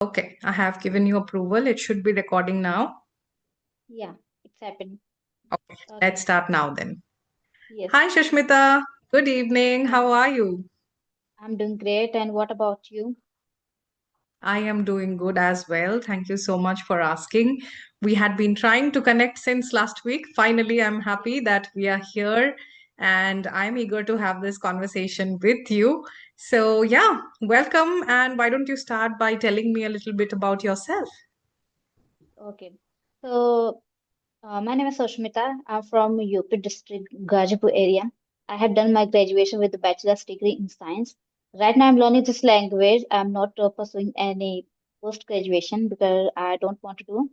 Okay, I have given you approval. It should be recording now. Yeah, it's happening. Okay, Okay. let's start now then. Yes. Hi, Shushmita. Good evening. Hi. How are you? I'm doing great. And what about you? I am doing good as well. Thank you so much for asking. We had been trying to connect since last week. Finally, I'm Yes. happy that we are here and I'm eager to have this conversation with you. So, yeah, welcome. And why don't you start by telling me a little bit about yourself? Okay. So, my name is Soshmita. I'm from UP district, Gazipur area. I have done my graduation with a bachelor's degree in science. Right now, I'm learning this language. I'm not pursuing any post graduation because I don't want to do.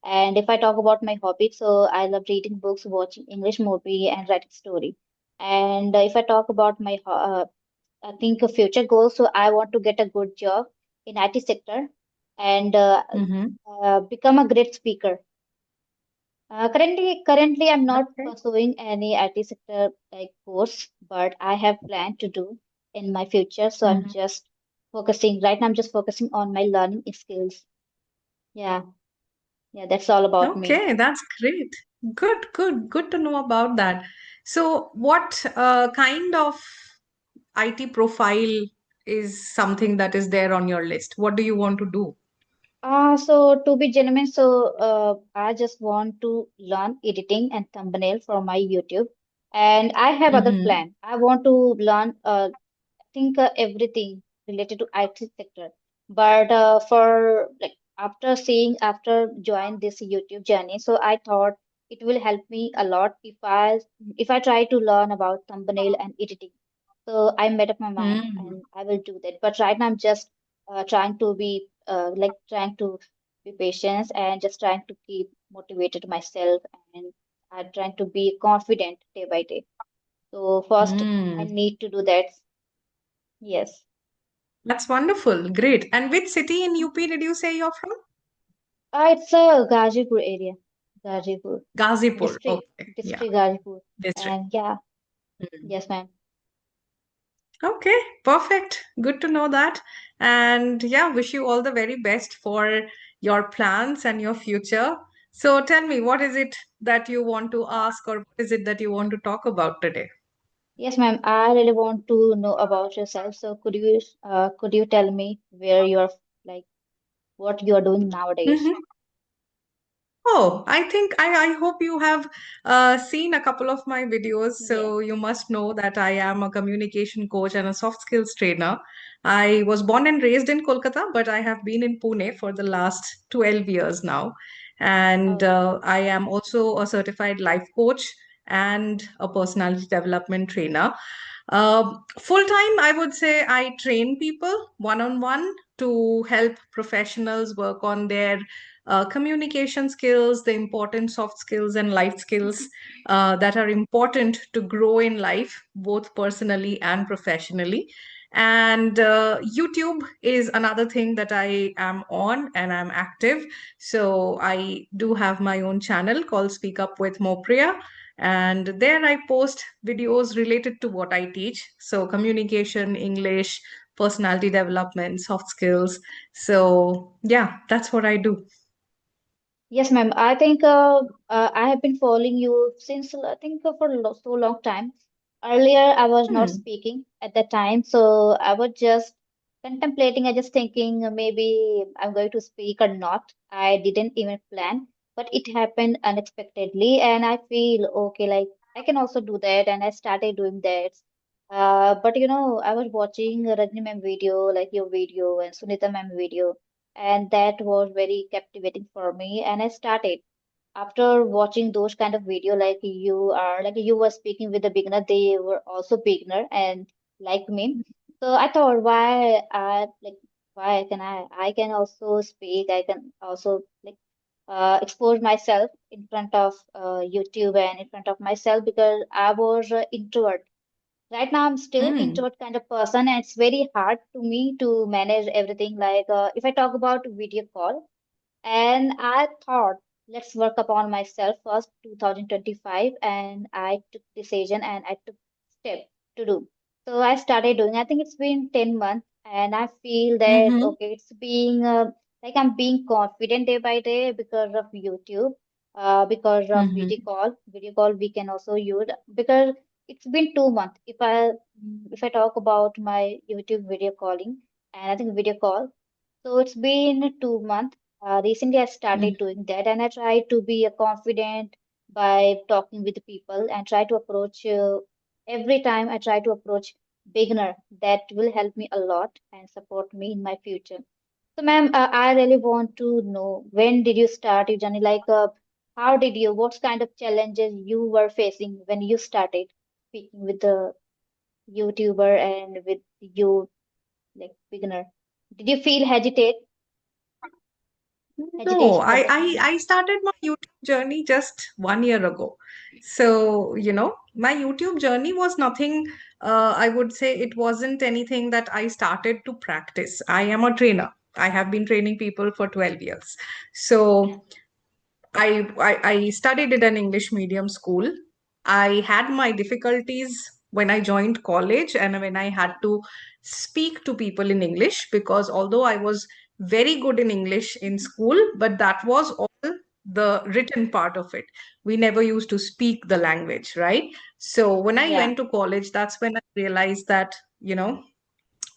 And if I talk about my hobby, so I love reading books, watching English movie, and writing story. And if I talk about my I think a future goal. So I want to get a good job in IT sector and Mm-hmm. become a great speaker. Currently, I'm not Okay. pursuing any IT sector like course, but I have planned to do in my future. So I'm Mm-hmm. just focusing right now. I'm just focusing on my learning skills. Yeah, yeah, that's all about me. Okay, that's great. Good to know about that. So, what kind of IT profile is something that is there on your list? What do you want to do? So to be genuine, I just want to learn editing and thumbnail for my YouTube, and I have other Mm-hmm. plan. I want to learn, I think everything related to IT sector. But for like after join this YouTube journey, so I thought it will help me a lot if I try to learn about thumbnail and editing. So I made up my mind Mm. and I will do that. But right now I'm just trying to be patient and just trying to keep motivated myself and I'm trying to be confident day by day. So first I Mm. need to do that. Yes. That's wonderful. Great. And which city in UP did you say you're from? It's a Gazipur area. Gazipur. Ghazipur. District. Okay. Yeah. District Gazipur. District. And yeah, Mm. yes, ma'am. Okay, perfect. Good to know that. And yeah, wish you all the very best for your plans and your future. So tell me, what is it that you want to ask, or what is it that you want to talk about today? Yes, ma'am. I really want to know about yourself. So could you tell me where you're like what you are doing nowadays? Mhm. Oh, I think I hope you have seen a couple of my videos. Yes. So you must know that I am a communication coach and a soft skills trainer. I was born and raised in Kolkata, but I have been in Pune for the last 12 years now. And Oh, I am also a certified life coach and a personality development trainer. Full time, I would say I train people one on one to help professionals work on their communication skills, the important soft skills and life skills that are important to grow in life, both personally and professionally. And YouTube is another thing that I am on and I'm active. So I do have my own channel called Speak Up with Mopriya. And there I post videos related to what I teach. So communication, English, personality development, soft skills. So yeah, that's what I do. yes, ma'am. I think I have been following you since I think for so long time. Earlier, I was not Hmm. speaking at that time, so I was just contemplating. I just thinking maybe I'm going to speak or not. I didn't even plan, but it happened unexpectedly, and I feel okay. Like I can also do that, and I started doing that. But I was watching Rajni ma'am video, like your video and Sunita ma'am video, and that was very captivating for me. And I started after watching those kind of video, like you were speaking with a beginner, they were also beginner and like me. So I thought, why can I can also speak. I can also expose myself in front of YouTube and in front of myself because I was introvert. Right now, I'm still Hmm. introvert kind of person, and it's very hard to me to manage everything. If I talk about video call, and I thought, let's work upon myself first, 2025, and I took decision and I took step to do. So I started doing. I think it's been 10 months, and I feel that Mm-hmm. okay, it's being Like I'm being confident day by day because of YouTube, because of Mm-hmm. video call we can also use because it's been 2 months. If I talk about my YouTube video calling and I think video call, so it's been 2 months. Recently I started doing that and I try to be confident by talking with people and try to approach every time I try to approach beginner that will help me a lot and support me in my future. So, ma'am, I really want to know when did you start your journey? Like, how did you, what kind of challenges you were facing when you started speaking with the YouTuber and with you, like beginner? Did you feel No, hesitation I, at that I moment? I started my YouTube journey just 1 year ago. So, my YouTube journey was nothing, I would say it wasn't anything that I started to practice. I am a trainer. I have been training people for 12 years. Yeah. So I studied in an English medium school. I had my difficulties when I joined college and when I had to speak to people in English, because although I was very good in English in school, but that was all the written part of it. We never used to speak the language, right? So when I Yeah. went to college, that's when I realized that,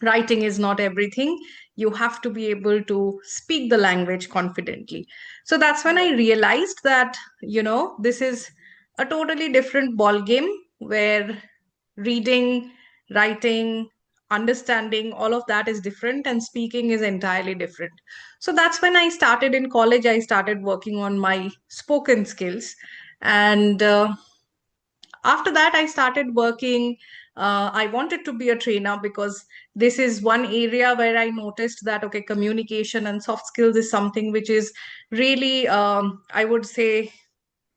writing is not everything. You have to be able to speak the language confidently. So that's when I Yeah. realized that, this is a totally different ball game, where reading, writing, understanding, all of that is different, and speaking is entirely different. So that's when I started in college. I started working on my spoken skills. And after that, I started working. I wanted to be a trainer because this is one area where I noticed that, okay, communication and soft skills is something which is really, I would say,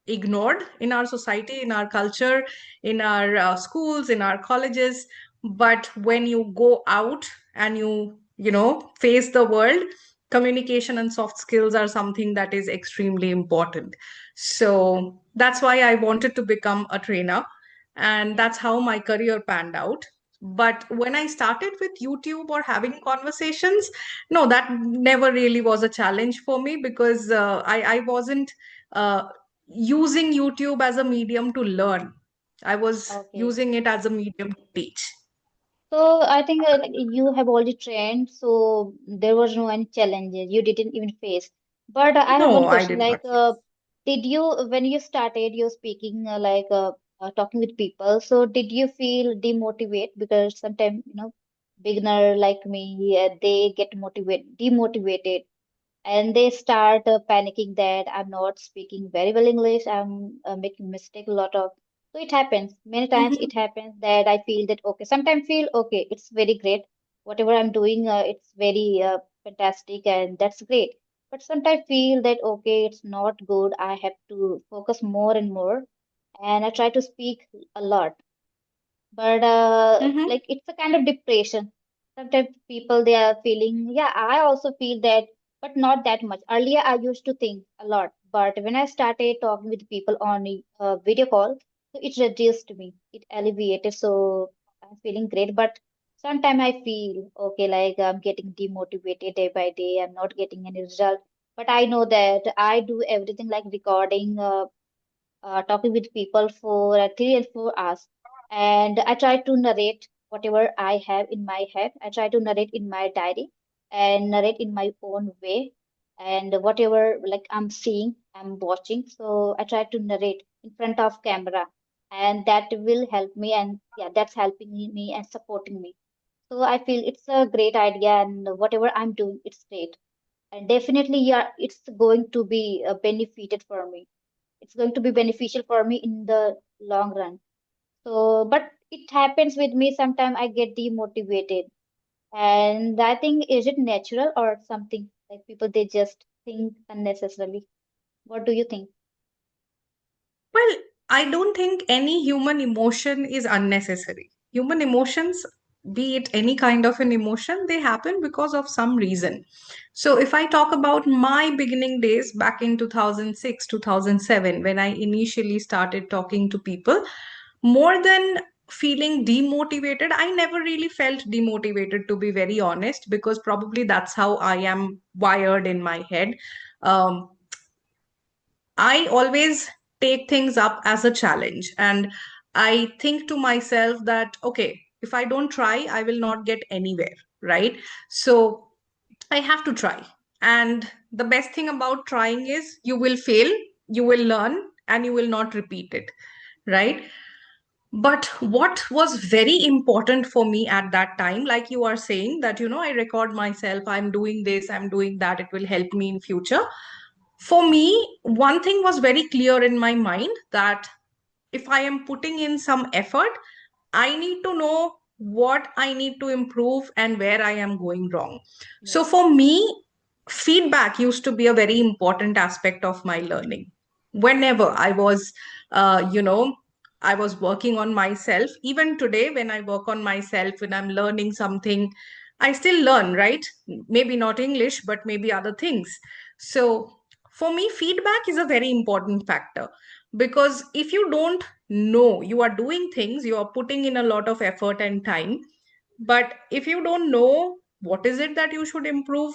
ignored in our society, in our culture, in our schools, in our colleges. But when you go out and face the world, communication and soft skills are something that is extremely important. So that's why I wanted to become a trainer, and Yeah. that's how my career panned out. But when I started with YouTube or having conversations, no, that never really was a challenge for me, because I wasn't uh, using YouTube as a medium to learn. I was Okay. using it as a medium to teach. So I think like you have already trained, so there was no any challenges you didn't even face. But I have one No, I question, did not. like, did you when you started your speaking, talking with people, so did you feel demotivate? Because sometimes, beginner like me, they get demotivated and they start panicking that I'm not speaking very well English. I'm making mistake a lot of. So it happens many times. It Mhm. happens that I feel that okay. Sometimes feel okay. It's very great. Whatever I'm doing, it's very fantastic and that's great. But sometimes feel that okay, it's not good. I have to focus more and more, and I try to speak a lot, but Mhm. like it's a kind of depression. Sometimes people they are feeling, yeah, I also feel that, but not that much. Earlier I used to think a lot, but when I started talking with people on video call, so it reduced me, it alleviated, so I'm feeling great. But sometimes I feel okay, like I'm getting demotivated day by day, I'm not getting any result. But I know that I do everything like recording, talking with people for 3 and 4 hours. And I try to narrate whatever I have in my head. I try to narrate in my diary and narrate in my own way. And whatever like I'm seeing, I'm watching. So I try to narrate in front of camera. And that will help me. And yeah, that's helping me and supporting me. So I feel it's a great idea. And whatever I'm doing, it's great. And definitely, yeah, it's going to be benefited for me, it's going to be beneficial for me in the long run. So, but it happens with me sometimes I get demotivated. And I think, is it natural or something? Like people, they just think unnecessarily. What do you think? Well, I don't think any human emotion is unnecessary. Human emotions, be it any kind of an emotion, they happen because of some reason. So, if I talk about my beginning days back in 2006, 2007, when I initially started talking to people, more than feeling demotivated, I never really felt demotivated, to be very honest, because probably that's how I am wired in my head. um, I always take things up as a challenge, and I think to myself that, okay, if I don't try, I will not get anywhere, right? So I have to try. And the best thing about trying is you will fail, you will learn, and you will not repeat it, right? But what was very important for me at that time, like you are saying, that, I record myself, I'm doing this, I'm doing that, it will help me in future. For me, one thing was very clear in my mind, that if I am putting in some effort, I need to know what I need to improve and where I am going wrong. So Yes. for me, feedback used to be a very important aspect of my learning. Whenever I was working on myself, even today, when I work on myself, when I'm learning something, I still learn, right? Maybe not English, but maybe other things. So for me, feedback is a very important factor, because if you don't know, you are doing things, you are putting in a lot of effort and time, but if you don't know what is it that you should improve,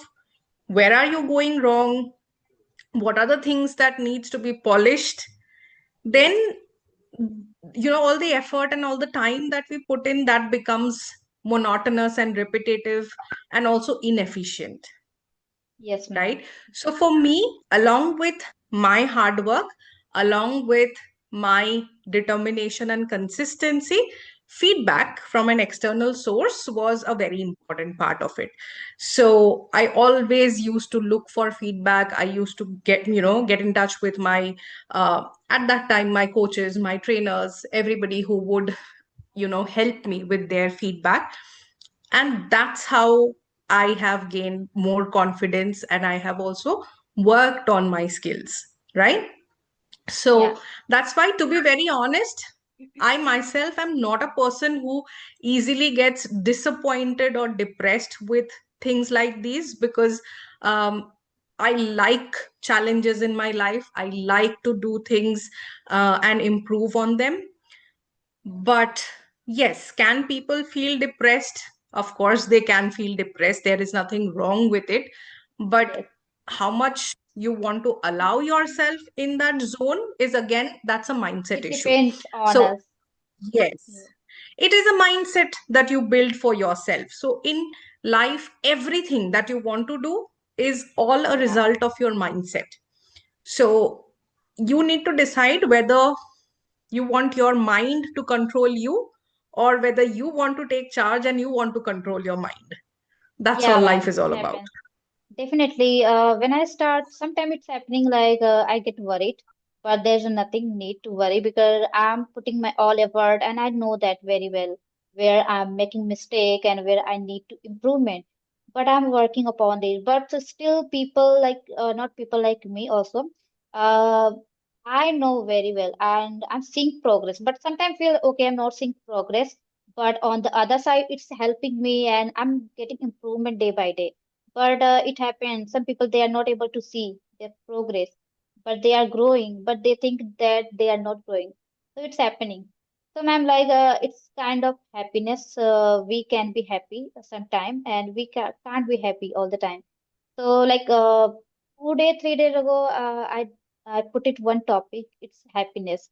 where are you going wrong, what are the things that needs to be polished, then, Yes. all the effort and all the time that we put in, that becomes monotonous and repetitive and also inefficient, Yes, ma'am. right? So for me, along with my hard work, along with my determination and consistency, feedback from an external source was a very important part of it. So I always used to look for feedback. I used to get in touch with my, at that time, my coaches, my trainers, everybody who would, help me with their feedback. And that's how I have gained more confidence, and I have also worked on my skills, right? Yeah. So that's why, to be very honest, I myself am not a person who easily gets disappointed or depressed with things like these, because um, I like challenges in my life. I like to do things and improve on them. But yes, can people feel depressed? Of course, they can feel depressed. There is nothing wrong with it. But Yes. how much you want to allow yourself in that zone is, again, that's a mindset It issue. depends on So, us. yes, it is a mindset that you build for yourself. So, in life, everything that you want to do is all a Yeah. result of your mindset. So, you need to decide whether you want your mind to control you, or whether you want to take charge and you want to control your mind. That's all Yeah, life ma'am. is It all about. happens. Definitely. When I start, sometimes it's happening like I get worried, but there's nothing need to worry because I'm putting my all effort and I know that very well where I'm making mistake and where I need to improvement. But I'm working upon this. But still, people like not people like me also. Uh, I know very well and I'm seeing progress. But sometimes feel okay, I'm not seeing progress. But on the other side, it's helping me and I'm getting improvement day by day, but it happens. Some people they are not able to see their progress, but they are growing, but they think that they are not growing. So it's happening. So ma'am, like it's kind of happiness. We can be happy sometime, and we can't be happy all the time. So like 2 day, 3 days ago, I put it one topic. It's happiness.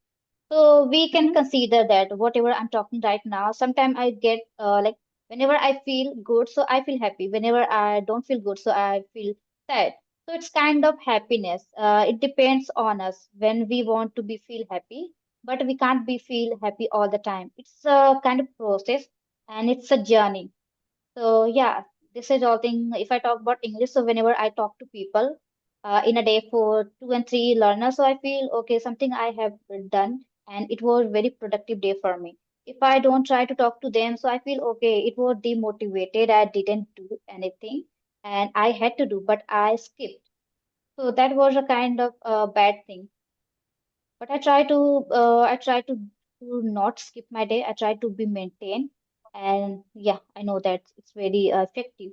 So we can Mhm. consider that whatever I'm talking right now, sometimes I get like whenever I feel good, so I feel happy. Whenever I don't feel good, so I feel sad. So it's kind of happiness. It depends on us when we want to be feel happy, but we can't be feel happy all the time. It's a kind of process and it's a journey. So yeah, this is all thing. If I talk about English, so whenever I talk to people in a day for 2 and 3 learners, so I feel okay, something I have done, and it was very productive day for me. If I don't try to talk to them, so I feel okay, it was demotivated. I didn't do anything, and I had to do, but I skipped. So that was a kind of bad thing. But I try to not skip my day. I try to be maintained, and yeah, I know that it's very effective.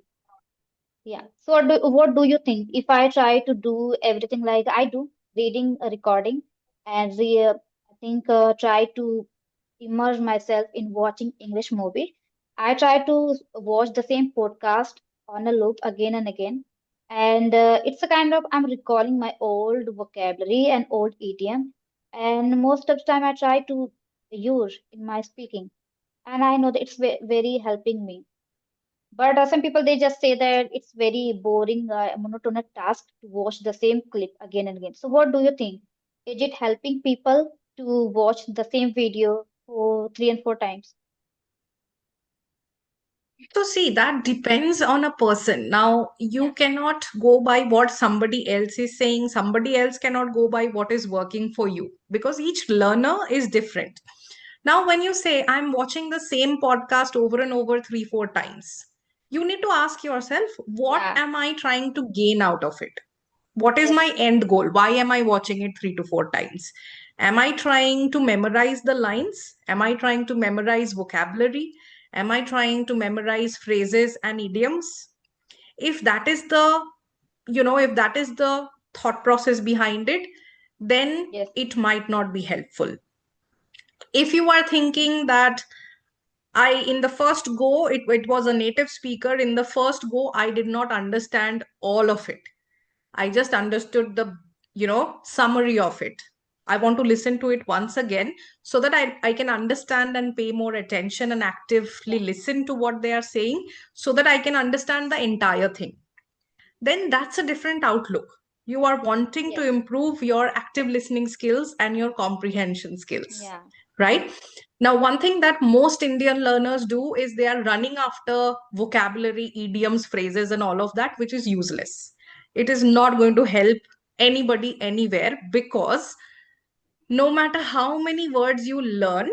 Yeah. So what do you think? If I try to do everything like I do, reading, recording, and I think try to immerse myself in watching English movie. I try to watch the same podcast on a loop again and again. And it's a kind of I'm recalling my old vocabulary and old idiom. And most of the time I try to use in my speaking. And I know that it's very helping me. But some people they just say that it's very boring, monotonous task to watch the same clip again and again. So what do you think? Is it helping people to watch the same video for 3 and 4 times? So, see, that depends on a person. Now, you Yeah, cannot go by what somebody else is saying. Somebody else cannot go by what is working for you because each learner is different. Now, when you say, I'm watching the same podcast over and over 3, 4 times, you need to ask yourself, what yeah, am I trying to gain out of it? What is yes, my end goal? Why am I watching it 3 to 4 times? Am I trying to memorize the lines? Am I trying to memorize vocabulary? Am I trying to memorize phrases and idioms? If that is the, if that is the thought process behind it, then yes, it might not be helpful. If you are thinking that in the first go, it was a native speaker, in the first go, I did not understand all of it. I just understood the, summary of it. I want to listen to it once again so that I can understand and pay more attention and actively yeah, listen to what they are saying so that I can understand the entire thing. Then that's a different outlook. You are wanting to yes, improve your active listening skills and your comprehension skills, yeah, right? Now, one thing that most Indian learners do is they are running after vocabulary, idioms, phrases, and all of that, which is useless. It is not going to help anybody anywhere because no matter how many words you learn,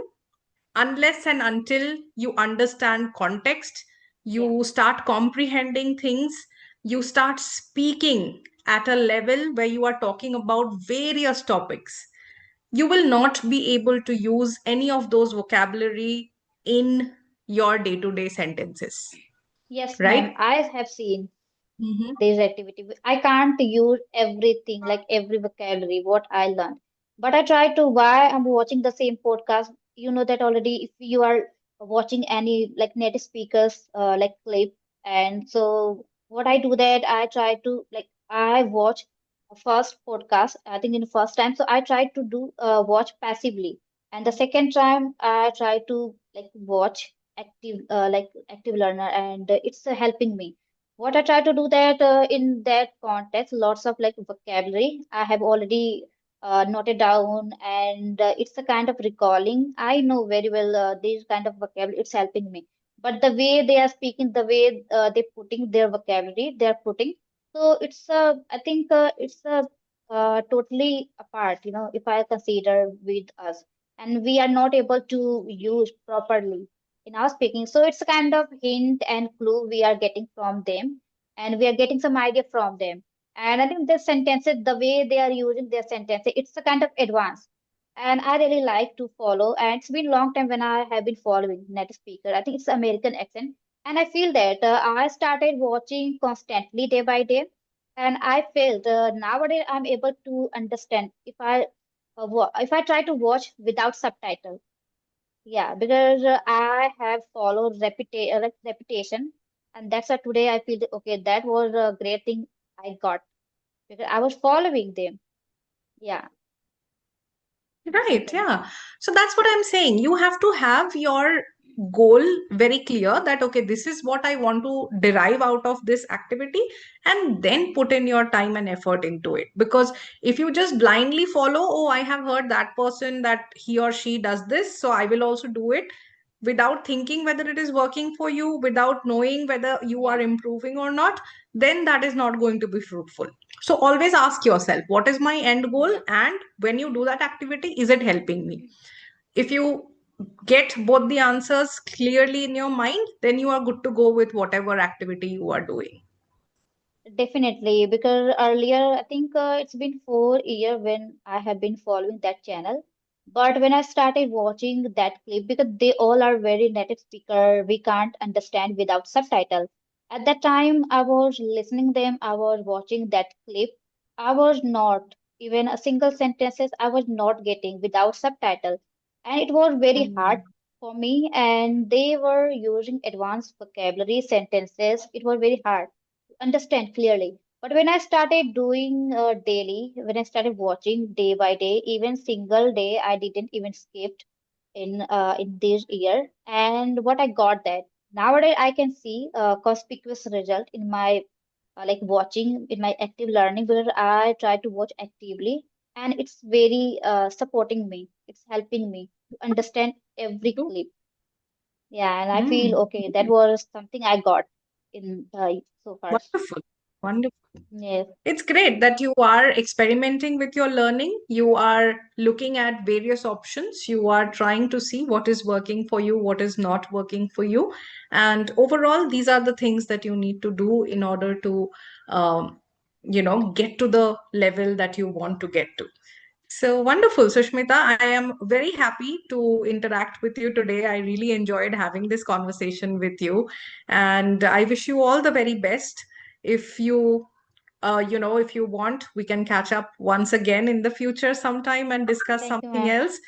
unless and until you understand context, yeah. you start comprehending things, you start speaking at a level where you are talking about various topics, you will not be able to use any of those vocabulary in your day to day sentences, Yes, ma'am. right? I have seen Mhm. this activity. I can't use everything, like every vocabulary, what I learned. But I try to, why I'm watching the same podcast, you know that already if you are watching any like native speakers like clip. And so what I do that I try to like I watch a first podcast, I think in the first time. So I try to do watch passively. And the second time I try to like watch active learner and it's helping me what I try to do that in that context, lots of like vocabulary I have already noted down, and it's a kind of recalling. I know very well this kind of vocabulary. It's helping me. But the way they are speaking, the way they putting their vocabulary, they are putting. So it's I think it's totally apart. You know, if I consider with us, and we are not able to use properly in our speaking. So it's a kind of hint and clue we are getting from them, and we are getting some idea from them. And I think their sentences, the way they are using their sentences, it's a kind of advance. And I really like to follow. And it's been a long time when I have been following native speaker. I think it's American accent. And I feel that I started watching constantly day by day. And I felt nowadays I'm able to understand if I try to watch without subtitle, yeah, because I have followed reputation, and that's why today I feel that, okay, that was a great thing I got because I was following them. Yeah, this Right, happened. yeah. So that's what I'm saying. You have to have your goal very clear that, okay, this is what I want to derive out of this activity, and then put in your time and effort into it. Because if you just blindly follow, oh, I have heard that person that he or she does this, so I will also do it without thinking whether it is working for you, without knowing whether you are Yeah, improving or not, then that is not going to be fruitful. So always ask yourself, what is my end goal? yeah. And when you do that activity, is it helping me? If you get both the answers clearly in your mind, then you are good to go with whatever activity you are doing. Definitely, because earlier, I think it's been 4 years when I have been following that channel. But when I started watching that clip, because they all are very native speaker, we can't understand without subtitle. At that time, I was listening them, I was watching that clip. I was not even a single sentences I was not getting without subtitle, and it was very hard for me, and they were using advanced vocabulary sentences. It was very hard to understand clearly. But when I started doing daily, when I started watching day by day, even single day, I didn't even skip in this year. And what I got that nowadays I can see a conspicuous result in my like watching in my active learning because I try to watch actively, and it's very supporting me. It's helping me to understand every True. clip. Yeah, and I feel Mm. okay. That was something I got in so far. Wonderful. Wonderful. Yes, It's great that you are experimenting with your learning. You are looking at various options. You are trying to see what is working for you, what is not working for you. And overall, these are the things that you need to do in order to, get to the level that you want to get to. So wonderful, Sushmita. I am very happy to interact with you today. I really enjoyed having this conversation with you. And I wish you all the very best. If you if you want, we can catch up once again in the future sometime and discuss thank you, something ma'am. else.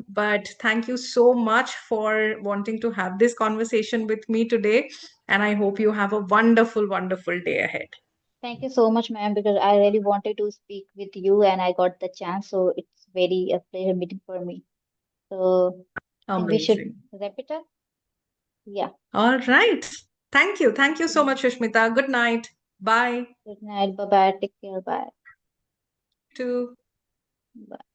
But thank you so much for wanting to have this conversation with me today. And I hope you have a wonderful, wonderful day ahead. Thank you so much, ma'am, because I really wanted to speak with you and I got the chance. So it's very a pleasure meeting for me. So I think we should Amazing. wrap it up. Yeah. All right. Thank you. Thank Thank you you, so ma'am. much, Sushmita. Good night. Bye. Good night. Bye bye. Take care. Bye. To Bye.